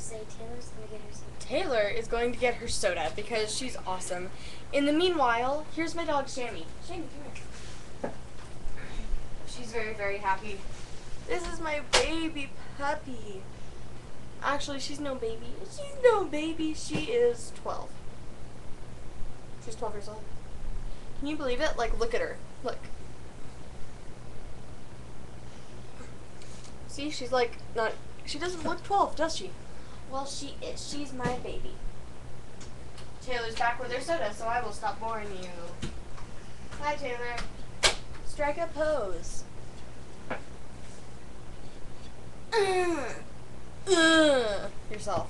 say Taylor's gonna get her soda. Taylor is going to get her soda because she's awesome. In the meanwhile, here's my dog Shammy. Shammy, come here. She's very, very happy. This is my baby puppy. Actually, she's no baby. She's no baby. She is 12. She's 12 years old. Can you believe it? Like, look at her. Look. See, she's like, not, she doesn't look 12, does she? Well, she is. She's my baby. Taylor's back with her soda, so I will stop boring you. Hi, Taylor. Strike a pose. Yourself.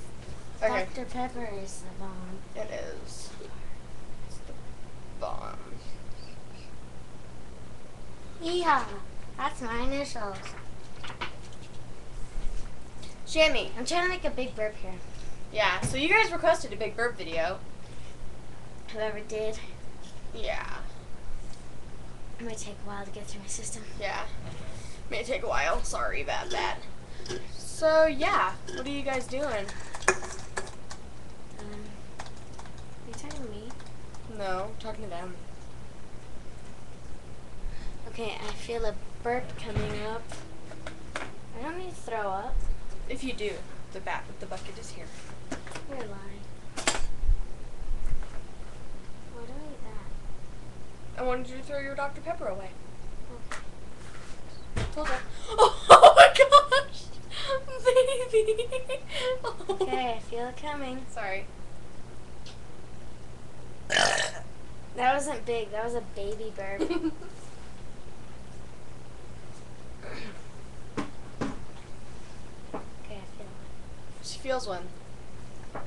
Okay. Dr. Pepper is the bomb. It is. It's the bomb. Yeah, that's my initials. Shammy. I'm trying to make a big burp here. Yeah, so you guys requested a big burp video. Whoever did. Yeah. It might take a while to get through my system. Yeah. May take a while. Sorry about that. So, yeah. What are you guys doing? Are you talking to me? No, talking to them. Okay, I feel a burp coming up. I don't need to throw up. If you do, the bucket is here. You're lying. Why do I eat that? I wanted you to throw your Dr. Pepper away. Okay. Told her. Oh my gosh! Baby! Oh. Okay, I feel it coming. Sorry. That wasn't big, that was a baby burp. Okay, I feel it. She feels one. I'm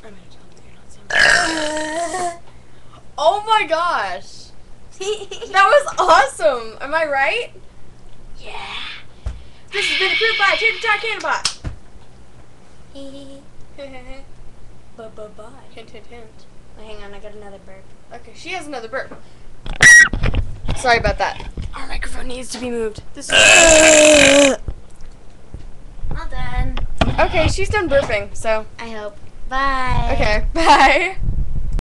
gonna tell them you're not saying. Oh my gosh! That was awesome! Am I right? Yeah. This has been approved by TaterTotKanniBot. Bye. Hint, hint, hint. Oh, hang on, I got another burp. Okay, she has another burp. Sorry about that. Our microphone needs to be moved. This is All done. okay, she's done burping, so. I hope. Bye. Okay, bye.